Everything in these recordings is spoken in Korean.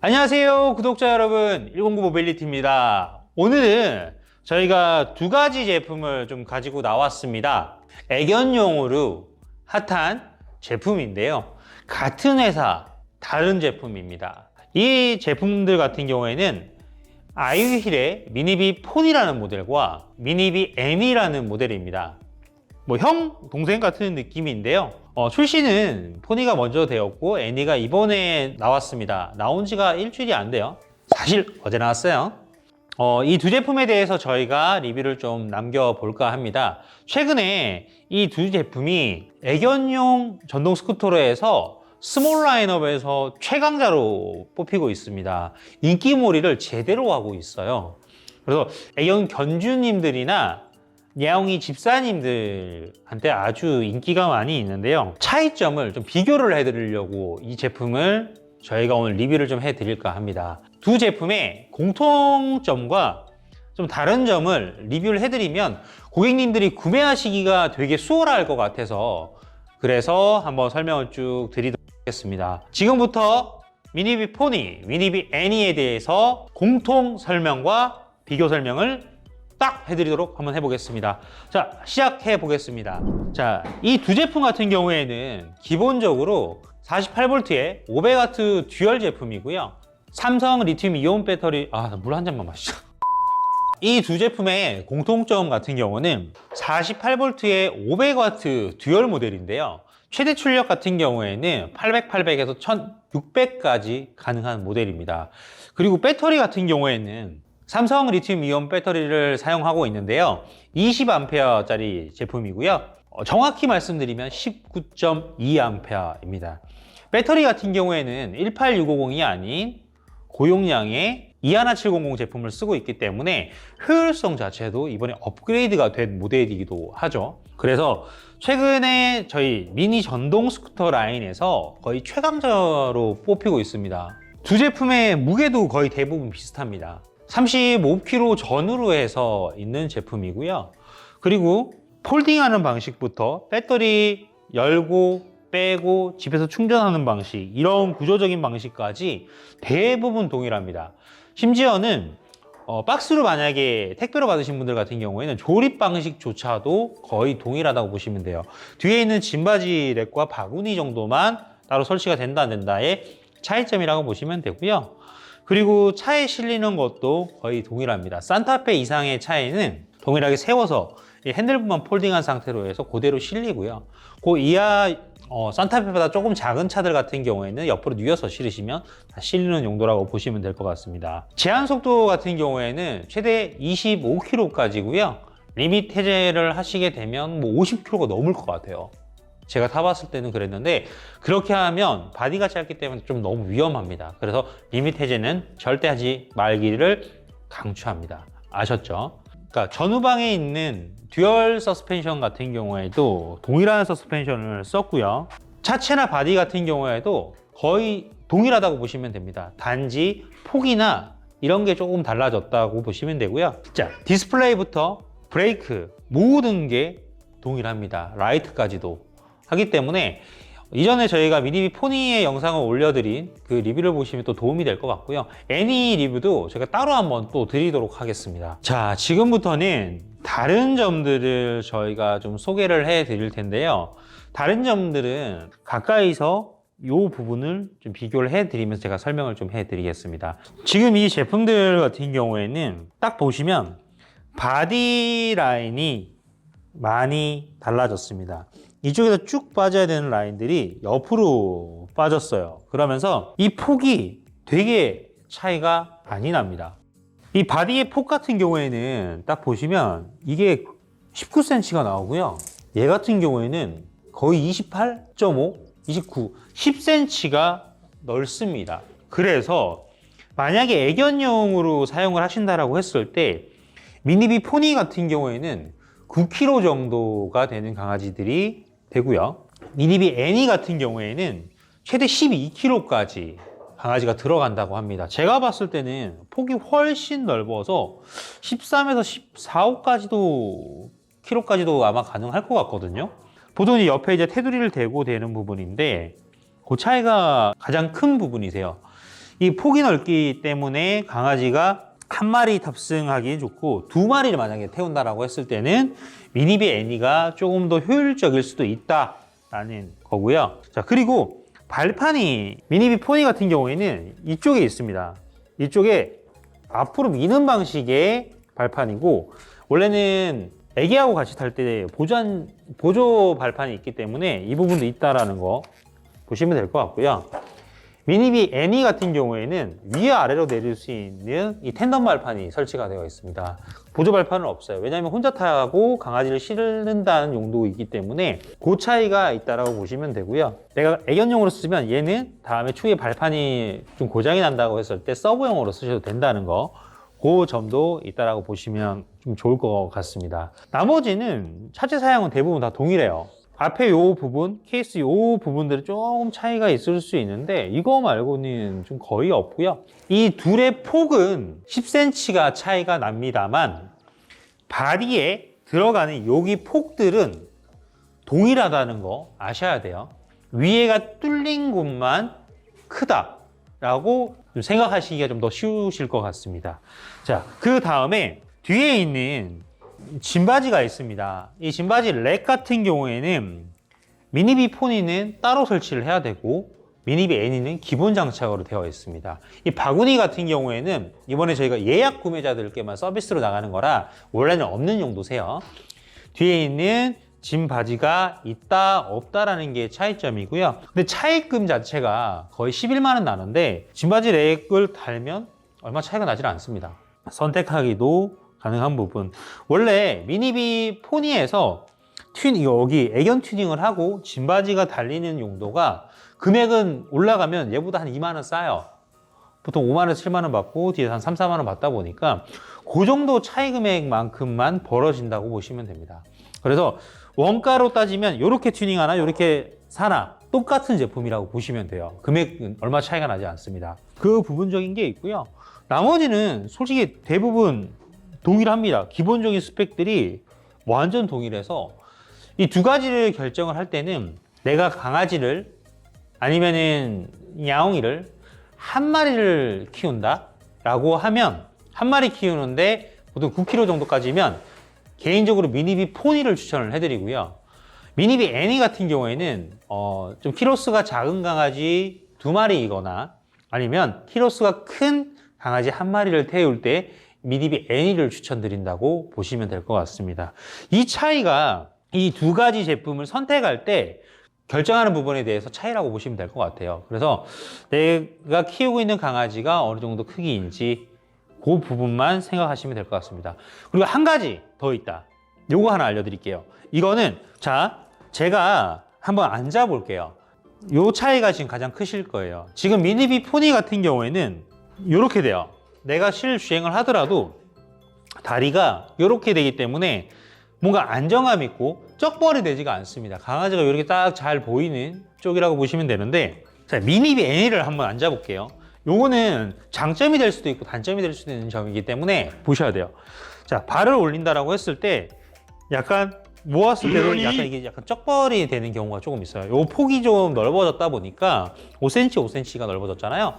안녕하세요 구독자 여러분, 109 모빌리티입니다. 오늘은 저희가 두 가지 제품을 좀 가지고 나왔습니다. 애견용으로 핫한 제품인데요, 같은 회사 다른 제품입니다. 이 제품들 같은 경우에는 아이힐의 미니비 폰이라는 모델과 미니비 N이라는 모델입니다. 형, 동생 같은 느낌인데요. 출시는 포니가 먼저 되었고 애니가 이번에 나왔습니다. 나온 지가 일주일이 안 돼요. 사실 어제 나왔어요. 이 두 제품에 대해서 저희가 리뷰를 좀 남겨볼까 합니다. 최근에 이 두 제품이 애견용 전동 스쿠터로 해서 스몰 라인업에서 최강자로 뽑히고 있습니다. 인기몰이를 제대로 하고 있어요. 그래서 애견 견주님들이나 야옹이 집사님들한테 아주 인기가 많이 있는데요, 차이점을 좀 비교를 해드리려고 이 제품을 저희가 오늘 리뷰를 좀 해드릴까 합니다. 두 제품의 공통점과 좀 다른 점을 리뷰를 해드리면 고객님들이 구매하시기가 되게 수월할 것 같아서 그래서 한번 설명을 쭉 드리도록 하겠습니다. 지금부터 미니비 포니, 미니비 애니에 대해서 공통 설명과 비교 설명을 딱 해드리도록 한번 해보겠습니다. 자, 시작해 보겠습니다. 자, 이 두 제품 같은 경우에는 기본적으로 48V의 500W 듀얼 제품이고요. 삼성 리튬 이온 배터리, 물 한 잔만 마시죠. 이 두 제품의 공통점 같은 경우는 48V의 500W 듀얼 모델인데요. 최대 출력 같은 경우에는 800, 800에서 1600까지 가능한 모델입니다. 그리고 배터리 같은 경우에는 삼성 리튬 이온 배터리를 사용하고 있는데요, 20A짜리 제품이고요. 정확히 말씀드리면 19.2A입니다. 배터리 같은 경우에는 18650이 아닌 고용량의 21700 제품을 쓰고 있기 때문에 효율성 자체도 이번에 업그레이드가 된 모델이기도 하죠. 그래서 최근에 저희 미니 전동 스쿠터 라인에서 거의 최강자로 뽑히고 있습니다. 두 제품의 무게도 거의 대부분 비슷합니다. 35kg 전후로 해서 있는 제품이고요. 그리고 폴딩하는 방식부터 배터리 열고 빼고 집에서 충전하는 방식, 이런 구조적인 방식까지 대부분 동일합니다. 심지어는 박스로 만약에 택배로 받으신 분들 같은 경우에는 조립 방식조차도 거의 동일하다고 보시면 돼요. 뒤에 있는 짐바지 랩과 바구니 정도만 따로 설치가 된다 안 된다의 차이점이라고 보시면 되고요. 그리고 차에 실리는 것도 거의 동일합니다. 산타페 이상의 차에는 동일하게 세워서 핸들부만 폴딩한 상태로 해서 그대로 실리고요. 그 이하 산타페보다 조금 작은 차들 같은 경우에는 옆으로 뉘어서 실으시면 다 실리는 용도라고 보시면 될 것 같습니다. 제한 속도 같은 경우에는 최대 25km까지고요. 리밋 해제를 하시게 되면 50km가 넘을 것 같아요. 제가 타봤을 때는 그랬는데 그렇게 하면 바디가 짧기 때문에 좀 너무 위험합니다. 그래서 리밋 해제는 절대 하지 말기를 강추합니다. 아셨죠? 그러니까 전후방에 있는 듀얼 서스펜션 같은 경우에도 동일한 서스펜션을 썼고요. 차체나 바디 같은 경우에도 거의 동일하다고 보시면 됩니다. 단지 폭이나 이런 게 조금 달라졌다고 보시면 되고요. 자, 디스플레이부터 브레이크 모든 게 동일합니다. 라이트까지도 하기 때문에 이전에 저희가 미니비 포니의 영상을 올려드린 그 리뷰를 보시면 또 도움이 될 것 같고요. 애니 리뷰도 제가 따로 한번 또 드리도록 하겠습니다. 자, 지금부터는 다른 점들을 저희가 좀 소개를 해 드릴 텐데요. 다른 점들은 가까이서 이 부분을 좀 비교를 해 드리면서 제가 설명을 좀 해 드리겠습니다. 지금 이 제품들 같은 경우에는 딱 보시면 바디 라인이 많이 달라졌습니다. 이쪽에서 쭉 빠져야 되는 라인들이 옆으로 빠졌어요. 그러면서 이 폭이 되게 차이가 많이 납니다. 이 바디의 폭 같은 경우에는 딱 보시면 이게 19cm가 나오고요. 얘 같은 경우에는 거의 28.5, 29, 10cm가 넓습니다. 그래서 만약에 애견용으로 사용을 하신다라고 했을 때 미니비 포니 같은 경우에는 9kg 정도가 되는 강아지들이 되고요. 미니비 애니 같은 경우에는 최대 12kg까지 강아지가 들어간다고 합니다. 제가 봤을 때는 폭이 훨씬 넓어서 13에서 14, 5까지도 kg까지도 아마 가능할 것 같거든요. 보통 옆에 이제 테두리를 대고 되는 부분인데 그 차이가 가장 큰 부분이세요. 이 폭이 넓기 때문에 강아지가 한 마리 탑승하기 좋고 두 마리를 만약에 태운다라고 했을 때는 미니비 애니가 조금 더 효율적일 수도 있다라는 거고요. 자, 그리고 발판이 미니비 포니 같은 경우에는 이쪽에 있습니다. 이쪽에 앞으로 미는 방식의 발판이고, 원래는 애기하고 같이 탈 때 보조 발판이 있기 때문에 이 부분도 있다라는 거 보시면 될 것 같고요. 미니비 애니 같은 경우에는 위아래로 내릴 수 있는 이 텐덤 발판이 설치가 되어 있습니다. 보조 발판은 없어요. 왜냐하면 혼자 타고 강아지를 실는다는 용도이기 때문에 그 차이가 있다라고 보시면 되고요. 내가 애견용으로 쓰면 얘는 다음에 추후에 발판이 좀 고장이 난다고 했을 때 서브용으로 쓰셔도 된다는 거, 그 점도 있다라고 보시면 좀 좋을 것 같습니다. 나머지는 차체 사양은 대부분 다 동일해요. 앞에 요 부분, 케이스 요 부분들은 조금 차이가 있을 수 있는데 이거 말고는 좀 거의 없고요. 이 둘의 폭은 10cm가 차이가 납니다만 바디에 들어가는 여기 폭들은 동일하다는 거 아셔야 돼요. 위에가 뚫린 곳만 크다라고 좀 생각하시기가 좀 더 쉬우실 것 같습니다. 자, 그 다음에 뒤에 있는 짐바지가 있습니다. 이 짐바지 렉 같은 경우에는 미니비 포니는 따로 설치를 해야 되고 미니비 애니는 기본 장착으로 되어 있습니다. 이 바구니 같은 경우에는 이번에 저희가 예약 구매자들께만 서비스로 나가는 거라 원래는 없는 용도세요. 뒤에 있는 짐바지가 있다 없다라는 게 차이점이고요. 근데 차입금 자체가 거의 11만 원 나는데 짐바지 렉을 달면 얼마 차이가 나질 않습니다. 선택하기도 가능한 부분. 원래 미니비 포니에서 여기 애견 튜닝을 하고 짐바지가 달리는 용도가 금액은 올라가면 얘보다 한 2만 원 싸요. 보통 5만 원, 7만 원 받고 뒤에 한 3, 4만 원 받다 보니까 그 정도 차이 금액만큼만 벌어진다고 보시면 됩니다. 그래서 원가로 따지면 이렇게 튜닝하나 이렇게 사나 똑같은 제품이라고 보시면 돼요. 금액은 얼마 차이가 나지 않습니다. 그 부분적인 게 있고요. 나머지는 솔직히 대부분 동일합니다. 기본적인 스펙들이 완전 동일해서 이 두 가지를 결정을 할 때는 내가 강아지를 아니면은 야옹이를 한 마리를 키운다 라고 하면 한 마리 키우는데 보통 9kg 정도까지면 개인적으로 미니비 포니를 추천을 해드리고요. 미니비 애니 같은 경우에는 좀 키로수가 작은 강아지 두 마리이거나 아니면 키로수가 큰 강아지 한 마리를 태울 때 미니비 애니를 추천드린다고 보시면 될 것 같습니다. 이 차이가 이 두 가지 제품을 선택할 때 결정하는 부분에 대해서 차이라고 보시면 될 것 같아요. 그래서 내가 키우고 있는 강아지가 어느 정도 크기인지 그 부분만 생각하시면 될 것 같습니다. 그리고 한 가지 더 있다. 요거 하나 알려드릴게요. 이거는 제가 한번 앉아 볼게요. 요 차이가 지금 가장 크실 거예요. 지금 미니비 포니 같은 경우에는 이렇게 돼요. 내가 실주행을 하더라도 다리가 이렇게 되기 때문에 뭔가 안정감 있고 쩍벌이 되지가 않습니다. 강아지가 이렇게 딱 잘 보이는 쪽이라고 보시면 되는데, 자, 미니비 애니를 한번 앉아볼게요. 요거는 장점이 될 수도 있고 단점이 될 수도 있는 점이기 때문에 보셔야 돼요. 자, 발을 올린다라고 했을 때 약간 모았을 때도 약간 이게 약간 쩍벌이 되는 경우가 조금 있어요. 요 폭이 좀 넓어졌다 보니까 5cm, 5cm가 넓어졌잖아요.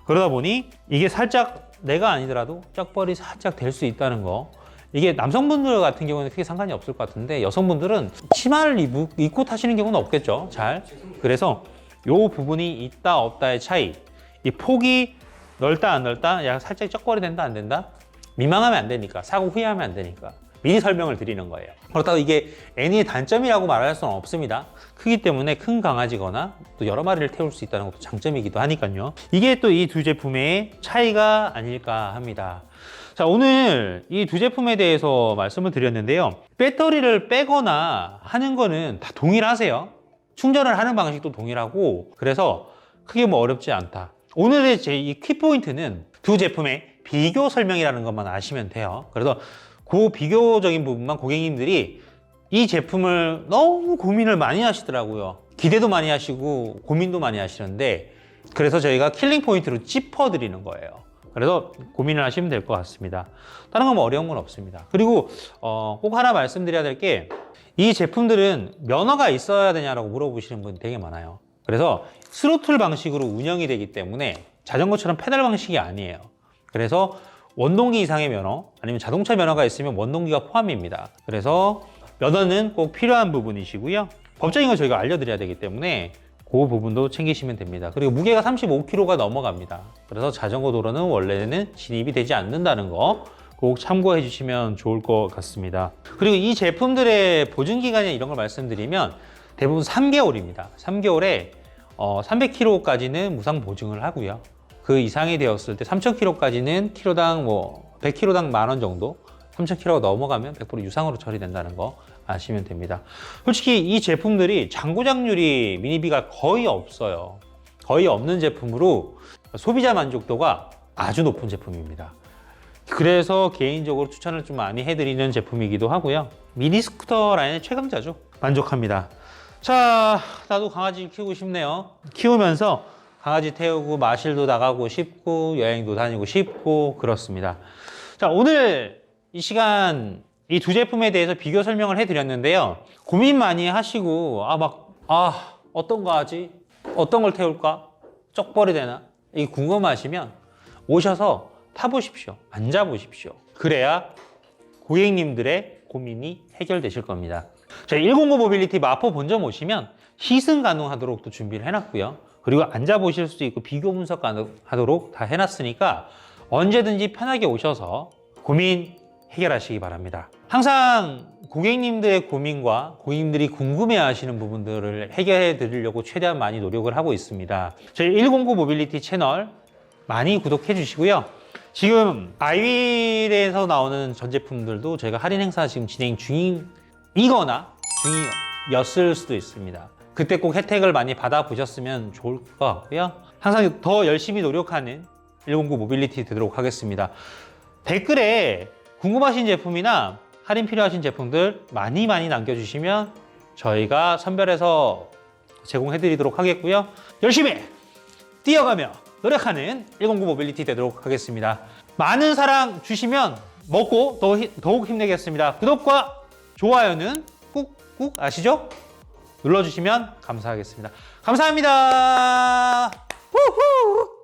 그러다 보니 이게 살짝 내가 아니더라도 쩍벌이 살짝 될 수 있다는 거. 이게 남성분들 같은 경우는 크게 상관이 없을 것 같은데 여성분들은 치마를 입고 타시는 경우는 없겠죠. 잘. 그래서 요 부분이 있다 없다의 차이. 이 폭이 넓다 안 넓다, 약간 살짝 쩍벌이 된다 안 된다, 민망하면 안 되니까, 사고 후회하면 안 되니까 미리 설명을 드리는 거예요. 그렇다고 이게 애니의 단점이라고 말할 수는 없습니다. 크기 때문에 큰 강아지거나 또 여러 마리를 태울 수 있다는 것도 장점이기도 하니까요. 이게 또 이 두 제품의 차이가 아닐까 합니다. 자, 오늘 이 두 제품에 대해서 말씀을 드렸는데요. 배터리를 빼거나 하는 거는 다 동일하세요. 충전을 하는 방식도 동일하고, 그래서 크게 뭐 어렵지 않다. 오늘의 제 이 키포인트는 두 제품의 비교 설명이라는 것만 아시면 돼요. 그래서 그 비교적인 부분만 고객님들이 이 제품을 너무 고민을 많이 하시더라고요. 기대도 많이 하시고 고민도 많이 하시는데, 그래서 저희가 킬링 포인트로 짚어드리는 거예요. 그래서 고민을 하시면 될 것 같습니다. 다른 건 뭐 어려운 건 없습니다. 그리고 꼭 하나 말씀드려야 될 게, 이 제품들은 면허가 있어야 되냐라고 물어보시는 분이 되게 많아요. 그래서 스로틀 방식으로 운영이 되기 때문에 자전거처럼 페달 방식이 아니에요. 그래서 원동기 이상의 면허 아니면 자동차 면허가 있으면 원동기가 포함입니다. 그래서 면허는 꼭 필요한 부분이시고요. 법적인 거 저희가 알려드려야 되기 때문에 그 부분도 챙기시면 됩니다. 그리고 무게가 35kg가 넘어갑니다. 그래서 자전거 도로는 원래는 진입이 되지 않는다는 거 꼭 참고해 주시면 좋을 것 같습니다. 그리고 이 제품들의 보증기간이나 이런 걸 말씀드리면 대부분 3개월입니다. 3개월에 300km까지는 무상 보증을 하고요. 그 이상이 되었을 때 3000km까지는 키로당 100km당 10,000원 정도, 3000km가 넘어가면 100% 유상으로 처리된다는 거 아시면 됩니다. 솔직히 이 제품들이 장고장률이 미니비가 거의 없어요. 거의 없는 제품으로 소비자 만족도가 아주 높은 제품입니다. 그래서 개인적으로 추천을 좀 많이 해드리는 제품이기도 하고요. 미니 스쿠터 라인의 최강자죠. 만족합니다. 자, 나도 강아지 키우고 싶네요. 키우면서 강아지 태우고 마실도 나가고 싶고 여행도 다니고 싶고 그렇습니다. 자, 오늘 이 시간 이 두 제품에 대해서 비교 설명을 해드렸는데요. 고민 많이 하시고 어떤 거 하지? 어떤 걸 태울까? 쪽벌이 되나? 이 궁금하시면 오셔서 타보십시오. 앉아보십시오. 그래야 고객님들의 고민이 해결되실 겁니다. 저희 109 모빌리티 마포 본점 오시면 시승 가능하도록 또 준비를 해놨고요. 그리고 앉아보실 수도 있고 비교 분석 가능하도록 다 해놨으니까 언제든지 편하게 오셔서 고민 해결하시기 바랍니다. 항상 고객님들의 고민과 고객님들이 궁금해하시는 부분들을 해결해 드리려고 최대한 많이 노력을 하고 있습니다. 저희 109 모빌리티 채널 많이 구독해 주시고요. 지금 아이윌에서 나오는 전 제품들도 저희가 할인 행사 지금 진행 중이거나 중이었을 수도 있습니다. 그때 꼭 혜택을 많이 받아보셨으면 좋을 것 같고요. 항상 더 열심히 노력하는 109 모빌리티 되도록 하겠습니다. 댓글에 궁금하신 제품이나 할인 필요하신 제품들 많이 남겨주시면 저희가 선별해서 제공해드리도록 하겠고요. 열심히 뛰어가며 노력하는 109 모빌리티 되도록 하겠습니다. 많은 사랑 주시면 먹고 더욱 힘내겠습니다. 구독과 좋아요는 꾹꾹 아시죠? 눌러주시면 감사하겠습니다. 감사합니다. 후후!